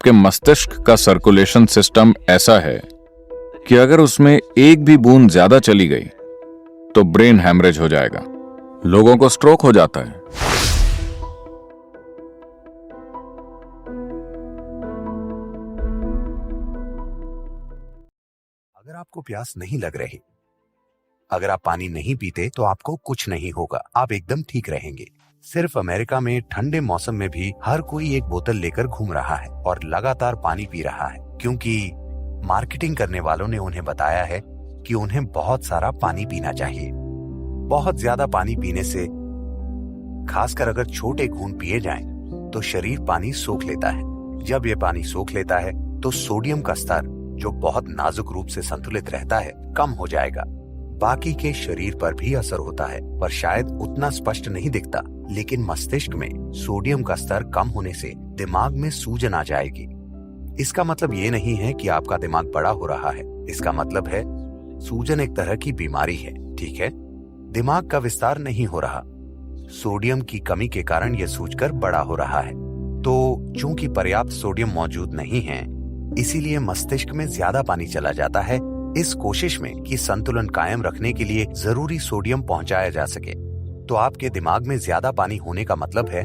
आपके मस्तिष्क का सर्कुलेशन सिस्टम ऐसा है कि अगर उसमें एक भी बूंद ज्यादा चली गई तो ब्रेन हैमरेज हो जाएगा, लोगों को स्ट्रोक हो जाता है। अगर आपको प्यास नहीं लग रही, अगर आप पानी नहीं पीते तो आपको कुछ नहीं होगा, आप एकदम ठीक रहेंगे। सिर्फ अमेरिका में ठंडे मौसम में भी हर कोई एक बोतल लेकर घूम रहा है और लगातार पानी पी रहा है, क्योंकि मार्केटिंग करने वालों ने उन्हें बताया है कि उन्हें बहुत सारा पानी पीना चाहिए। बहुत ज्यादा पानी पीने से, खासकर अगर छोटे घूंट पिए जाएं, तो शरीर पानी सोख लेता है। जब ये पानी सोख लेता है तो सोडियम का स्तर, जो बहुत नाजुक रूप से संतुलित रहता है, कम हो जाएगा। बाकी के शरीर पर भी असर होता है, पर शायद उतना स्पष्ट नहीं दिखता। लेकिन मस्तिष्क में सोडियम का स्तर कम होने से दिमाग में सूजन आ जाएगी। इसका मतलब ये नहीं है कि आपका दिमाग बड़ा हो रहा है, इसका मतलब है सूजन एक तरह की बीमारी है, ठीक है? दिमाग का विस्तार नहीं हो रहा, सोडियम की कमी के कारण यह सूजकर बड़ा हो रहा है। तो चूंकि पर्याप्त सोडियम मौजूद नहीं है, इसीलिए मस्तिष्क में ज्यादा पानी चला जाता है, इस कोशिश में कि संतुलन कायम रखने के लिए जरूरी सोडियम पहुंचाया जा सके। तो आपके दिमाग में ज्यादा पानी होने का मतलब है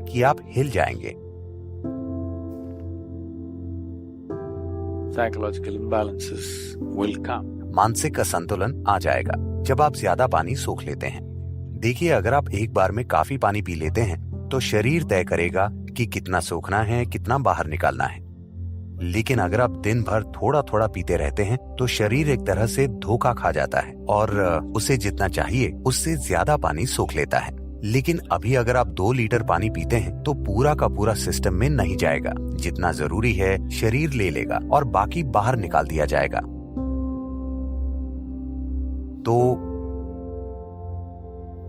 कि आप हिल जाएंगे। Psychological imbalances will come. मानसिक असंतुलन आ जाएगा जब आप ज्यादा पानी सोख लेते हैं। देखिए, अगर आप एक बार में काफी पानी पी लेते हैं तो शरीर तय करेगा कि कितना सोखना है, कितना बाहर निकालना है। लेकिन अगर आप दिन भर थोड़ा थोड़ा पीते रहते हैं तो शरीर एक तरह से धोखा खा जाता है और उसे जितना चाहिए उससे ज्यादा पानी सोख लेता है। लेकिन अभी अगर आप 2 लीटर पानी पीते हैं तो पूरा का पूरा सिस्टम में नहीं जाएगा, जितना जरूरी है शरीर ले लेगा और बाकी बाहर निकाल दिया जाएगा। तो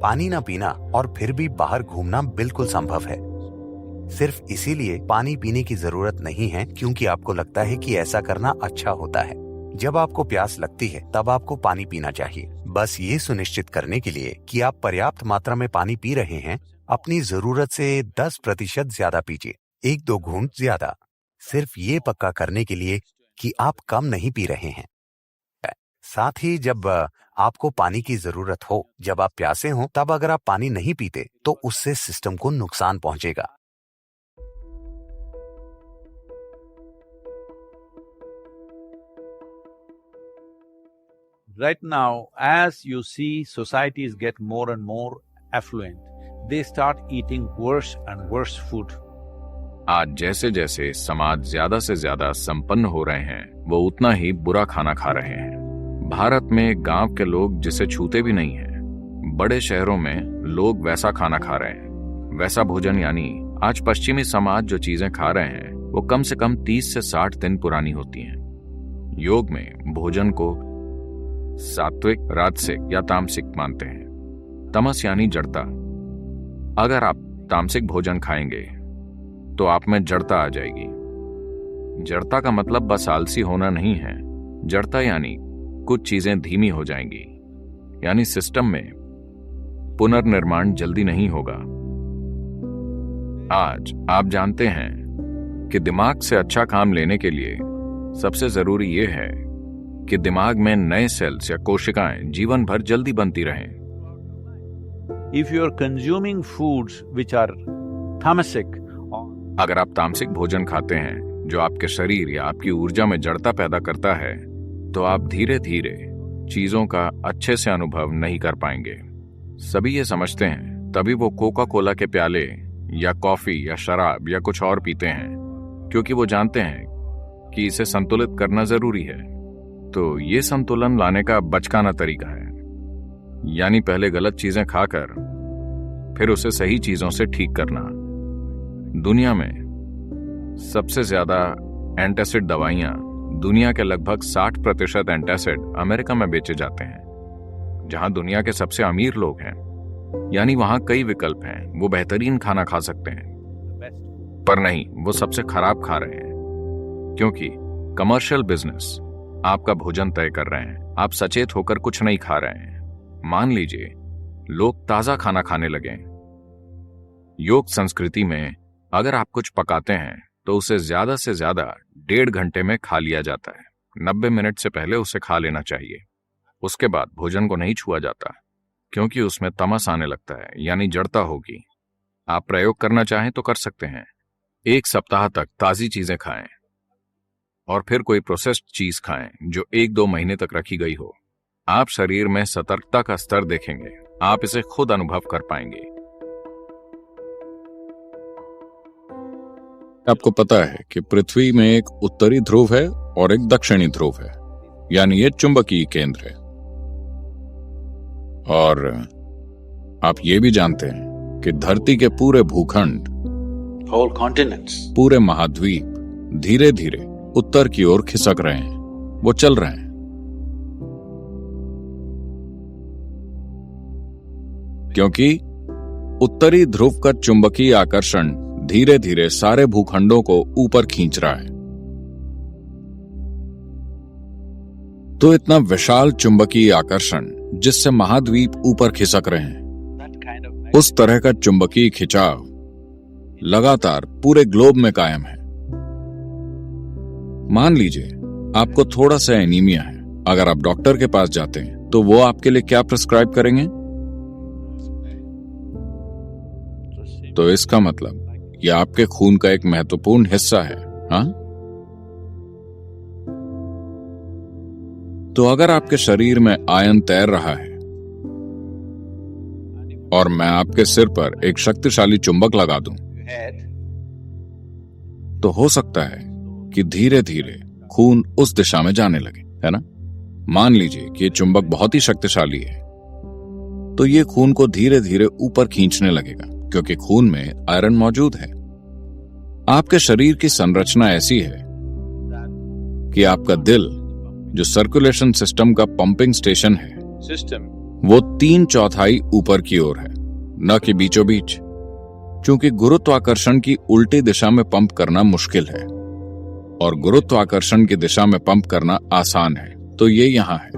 पानी ना पीना और फिर भी बाहर घूमना बिल्कुल संभव है। सिर्फ इसीलिए पानी पीने की जरूरत नहीं है क्योंकि आपको लगता है कि ऐसा करना अच्छा होता है। जब आपको प्यास लगती है तब आपको पानी पीना चाहिए, बस ये सुनिश्चित करने के लिए कि आप पर्याप्त मात्रा में पानी पी रहे हैं। अपनी जरूरत से 10% ज्यादा पीजिए, 1-2 घूंट ज्यादा, सिर्फ ये पक्का करने के लिए कि आप कम नहीं पी रहे हैं। साथ ही जब आपको पानी की जरूरत हो, जब आप प्यासे हो, तब अगर आप पानी नहीं पीते तो उससे सिस्टम को नुकसान पहुंचेगा। Right now, as you see societies get more and more affluent, they start eating worse and worse food. आज जैसे जैसे समाज ज्यादा से ज्यादा संपन्न हो रहे हैं, वो उतना ही बुरा खाना खा रहे हैं। भारत में गांव के लोग जिसे छूते भी नहीं हैं, बड़े शहरों में लोग वैसा खाना खा रहे हैं। वैसा भोजन यानी आज पश्चिमी समाज जो चीजें खा रहे हैं वो कम से कम 30 से 60 दिन पुरानी होती हैं। योग में भोजन को सात्विक, राजसिक या तामसिक मानते हैं। तमस यानी जड़ता। अगर आप तामसिक भोजन खाएंगे तो आप में जड़ता आ जाएगी। जड़ता का मतलब बस आलसी होना नहीं है। जड़ता यानी कुछ चीजें धीमी हो जाएंगी, यानी सिस्टम में पुनर्निर्माण जल्दी नहीं होगा। आज आप जानते हैं कि दिमाग से अच्छा काम लेने के लिए सबसे जरूरी यह है कि दिमाग में नए सेल्स या कोशिकाएं जीवन भर जल्दी बनती रहें। If you are consuming foods which are tamasic, अगर आप तामसिक भोजन खाते हैं जो आपके शरीर या आपकी ऊर्जा में जड़ता पैदा करता है, तो आप धीरे धीरे चीजों का अच्छे से अनुभव नहीं कर पाएंगे। सभी ये समझते हैं, तभी वो कोका कोला के प्याले या कॉफी या शराब या कुछ और पीते हैं, क्योंकि वो जानते हैं कि इसे संतुलित करना जरूरी है। तो ये संतुलन लाने का बचकाना तरीका है, यानी पहले गलत चीजें खाकर फिर उसे सही चीजों से ठीक करना। दुनिया में सबसे ज्यादा एंटासिड दवाइयां, दुनिया के लगभग 60% एंटासिड अमेरिका में बेचे जाते हैं, जहां दुनिया के सबसे अमीर लोग हैं। यानी वहां कई विकल्प हैं, वो बेहतरीन खाना खा सकते हैं, पर नहीं, वो सबसे खराब खा रहे हैं, क्योंकि कमर्शियल बिजनेस आपका भोजन तय कर रहे हैं। आप सचेत होकर कुछ नहीं खा रहे हैं। मान लीजिए लोग ताजा खाना खाने लगे। योग संस्कृति में अगर आप कुछ पकाते हैं तो उसे ज्यादा से ज्यादा 1.5 घंटे में खा लिया जाता है। 90 मिनट से पहले उसे खा लेना चाहिए। उसके बाद भोजन को नहीं छुआ जाता, क्योंकि उसमें तमस आने लगता है, यानी जड़ता होगी। आप प्रयोग करना चाहें तो कर सकते हैं। 1 सप्ताह तक ताजी चीजें खाएं और फिर कोई प्रोसेस्ड चीज खाएं जो 1-2 महीने तक रखी गई हो। आप शरीर में सतर्कता का स्तर देखेंगे, आप इसे खुद अनुभव कर पाएंगे। आपको पता है कि पृथ्वी में एक उत्तरी ध्रुव है और एक दक्षिणी ध्रुव है, यानी ये चुंबकीय केंद्र है। और आप ये भी जानते हैं कि धरती के पूरे भूखंड, whole continents, पूरे महाद्वीप धीरे धीरे उत्तर की ओर खिसक रहे हैं, वो चल रहे हैं। क्योंकि उत्तरी ध्रुव का चुंबकीय आकर्षण धीरे धीरे सारे भूखंडों को ऊपर खींच रहा है। तो इतना विशाल चुंबकीय आकर्षण जिससे महाद्वीप ऊपर खिसक रहे हैं, उस तरह का चुंबकीय खिंचाव लगातार पूरे ग्लोब में कायम है। मान लीजिए आपको थोड़ा सा एनीमिया है। अगर आप डॉक्टर के पास जाते हैं तो वो आपके लिए क्या प्रिस्क्राइब करेंगे? तो इसका मतलब ये आपके खून का एक महत्वपूर्ण हिस्सा है। हाँ, तो अगर आपके शरीर में आयन तैर रहा है और मैं आपके सिर पर एक शक्तिशाली चुंबक लगा दूं, तो हो सकता है कि धीरे धीरे खून उस दिशा में जाने लगे, है ना? मान लीजिए कि ये चुंबक बहुत ही शक्तिशाली है, तो ये खून को धीरे धीरे ऊपर खींचने लगेगा, क्योंकि खून में आयरन मौजूद है। आपके शरीर की संरचना ऐसी है कि आपका दिल, जो सर्कुलेशन सिस्टम का पंपिंग स्टेशन है, वो 3/4 ऊपर की ओर है, न कि बीचों बीच। क्योंकि गुरुत्वाकर्षण की उल्टी दिशा में पंप करना मुश्किल है और गुरुत्वाकर्षण की दिशा में पंप करना आसान है, तो ये यहां है।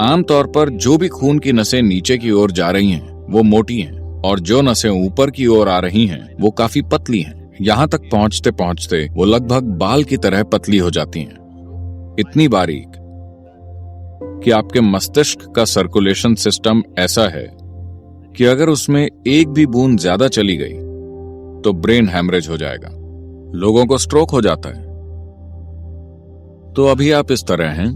आमतौर पर जो भी खून की नसें नीचे की ओर जा रही हैं, वो मोटी हैं, और जो नसें ऊपर की ओर आ रही हैं, वो काफी पतली हैं। यहां तक पहुंचते पहुंचते वो लगभग बाल की तरह पतली हो जाती हैं। इतनी बारीक कि आपके मस्तिष्क का सर्कुलेशन सिस्टम ऐसा है कि अगर उसमें एक भी बूंद ज्यादा चली गई तो ब्रेन हैमरेज हो जाएगा, लोगों को स्ट्रोक हो जाता है। तो अभी आप इस तरह हैं,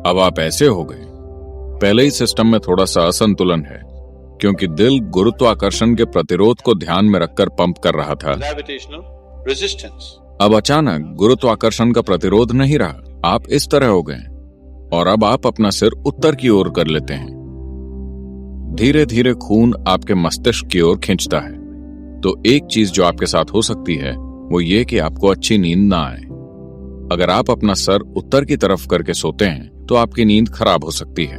अब आप ऐसे हो गए। पहले ही सिस्टम में थोड़ा सा असंतुलन है, क्योंकि दिल गुरुत्वाकर्षण के प्रतिरोध को ध्यान में रखकर पंप कर रहा था। अब अचानक गुरुत्वाकर्षण का प्रतिरोध नहीं रहा, आप इस तरह हो गए और अब आप अपना सिर उत्तर की ओर कर लेते हैं। धीरे धीरे खून आपके मस्तिष्क की ओर खींचता है। तो एक चीज जो आपके साथ हो सकती है वो ये कि आपको अच्छी नींद ना आए। अगर आप अपना सर उत्तर की तरफ करके सोते हैं तो आपकी नींद खराब हो सकती है।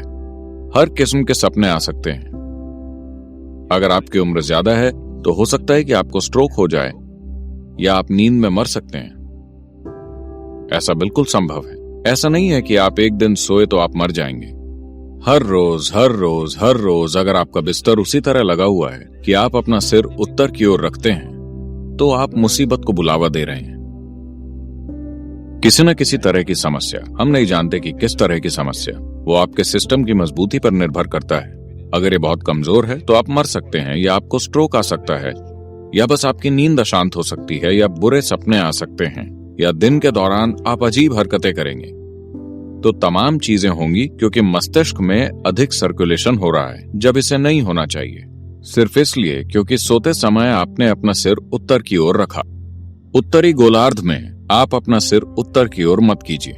हर किस्म के सपने आ सकते हैं। अगर आपकी उम्र ज्यादा है तो हो सकता है कि आपको स्ट्रोक हो जाए या आप नींद में मर सकते हैं। ऐसा बिल्कुल संभव है। ऐसा नहीं है कि आप एक दिन सोए तो आप मर जाएंगे। हर रोज अगर आपका बिस्तर उसी तरह लगा हुआ है कि आप अपना सिर उत्तर की ओर रखते हैं, तो आप मुसीबत को बुलावा दे रहे हैं। किसी न किसी तरह की समस्या, हम नहीं जानते कि किस तरह की समस्या, वो आपके सिस्टम की मजबूती पर निर्भर करता है। अगर ये बहुत कमजोर है तो आप मर सकते हैं, या आपको स्ट्रोक आ सकता है, या बस आपकी नींद अशांत हो सकती है, या बुरे सपने आ सकते हैं, या दिन के दौरान आप अजीब हरकतें करेंगे। तो तमाम चीजें होंगी क्योंकि मस्तिष्क में अधिक सर्कुलेशन हो रहा है जब इसे नहीं होना चाहिए, सिर्फ इसलिए क्योंकि सोते समय आपने अपना सिर उत्तर की ओर रखा। उत्तरी गोलार्ध में आप अपना सिर उत्तर की ओर मत कीजिए।